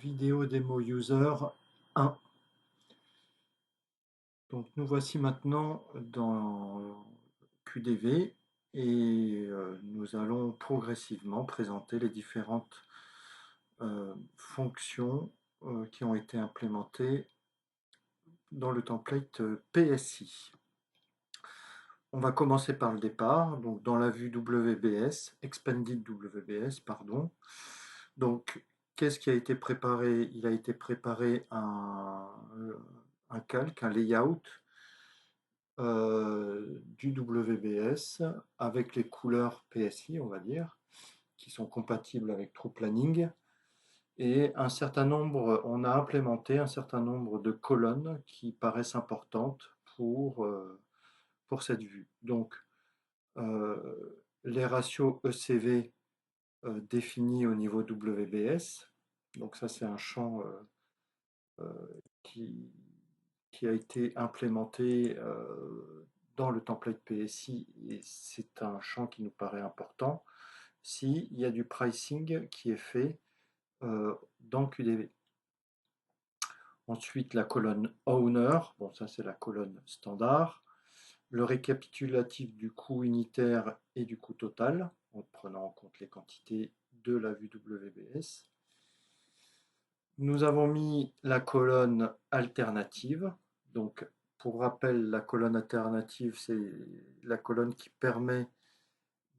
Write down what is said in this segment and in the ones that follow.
Vidéo démo user 1. Donc nous voici maintenant dans QDV et nous allons progressivement présenter les différentes fonctions qui ont été implémentées dans le template PSI. On va commencer par le départ, donc dans la vue WBS, Expanded WBS, pardon. Donc, qu'est-ce qui a été préparé? Il a été préparé un calque, un layout du WBS avec les couleurs PSI, on va dire, qui sont compatibles avec TruePlanning. Et un certain nombre, on a implémenté un certain nombre de colonnes qui paraissent importantes pour cette vue. Donc, les ratios ECV définis au niveau WBS. Donc ça, c'est un champ qui a été implémenté dans le template PSI et c'est un champ qui nous paraît important s'il y a du pricing qui est fait dans QDV. Ensuite, la colonne Owner, bon ça c'est la colonne standard. Le récapitulatif du coût unitaire et du coût total, en prenant en compte les quantités de la vue WBS. Nous avons mis la colonne alternative. Donc, pour rappel, la colonne alternative, c'est la colonne qui permet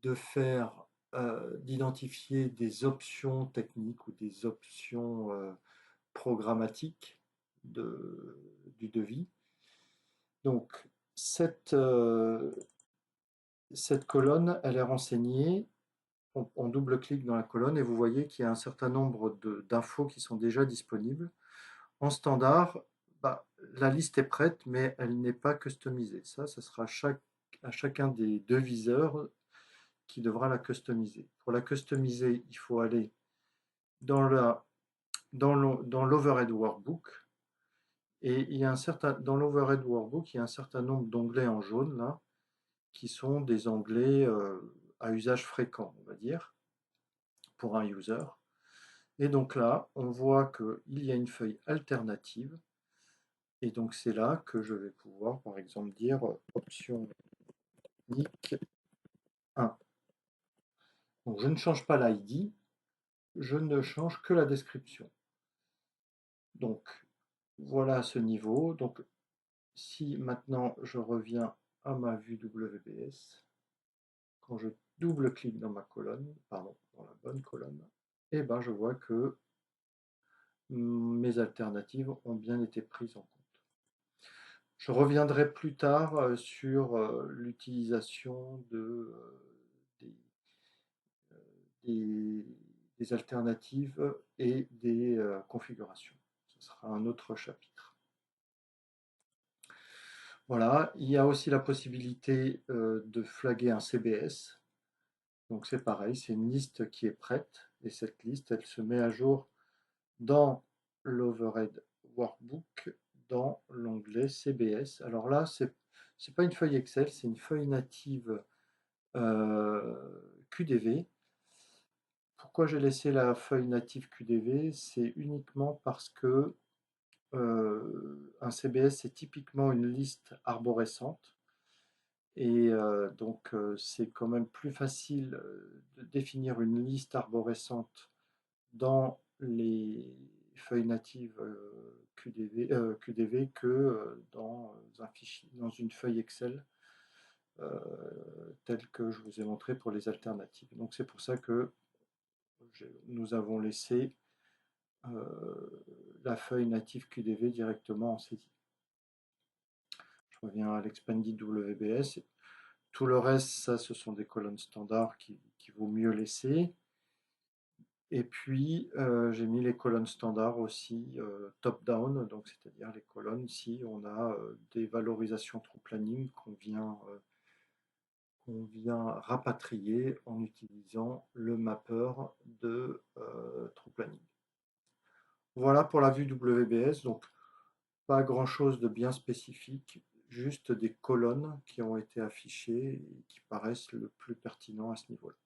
de faire, d'identifier des options techniques ou des options programmatiques du devis. Donc, cette colonne, elle est renseignée. On double-clique dans la colonne et vous voyez qu'il y a un certain nombre d'infos qui sont déjà disponibles. En standard, la liste est prête, mais elle n'est pas customisée. Ça sera à chacun des deviseurs qui devra la customiser. Pour la customiser, il faut aller dans l'Overhead Workbook. Et dans l'Overhead Workbook, il y a un certain nombre d'onglets en jaune, là, qui sont des onglets à usage fréquent, on va dire, pour un user. Et donc là, on voit qu'il y a une feuille alternative. Et donc c'est là que je vais pouvoir, par exemple, dire option NIC 1. Donc je ne change pas l'ID, je ne change que la description. Donc voilà à ce niveau. Donc si maintenant je reviens à ma vue WBS, quand je double-clique dans ma colonne, pardon, dans la bonne colonne, et ben je vois que mes alternatives ont bien été prises en compte. Je reviendrai plus tard sur l'utilisation des alternatives et des configurations. Ce sera un autre chapitre. Voilà, il y a aussi la possibilité de flaguer un CBS. Donc c'est pareil, c'est une liste qui est prête et cette liste, elle se met à jour dans l'Overhead Workbook dans l'onglet CBS. Alors là, c'est pas une feuille Excel, c'est une feuille native QDV. Pourquoi j'ai laissé la feuille native QDV? C'est uniquement parce que un CBS, c'est typiquement une liste arborescente. Et donc, c'est quand même plus facile de définir une liste arborescente dans les feuilles natives QDV que dans un fichier, dans une feuille Excel telle que je vous ai montré pour les alternatives. Donc c'est pour ça que nous avons laissé la feuille native QDV directement en saisie. Je reviens à l'expanded WBS. Tout le reste, ça, ce sont des colonnes standards qu'il vaut mieux laisser. Et puis, j'ai mis les colonnes standards aussi top-down, donc c'est-à-dire les colonnes si on a des valorisations TruePlanning qu'on vient rapatrier en utilisant le mapper de TruePlanning. Voilà pour la vue WBS, donc pas grand-chose de bien spécifique, juste des colonnes qui ont été affichées et qui paraissent le plus pertinent à ce niveau-là.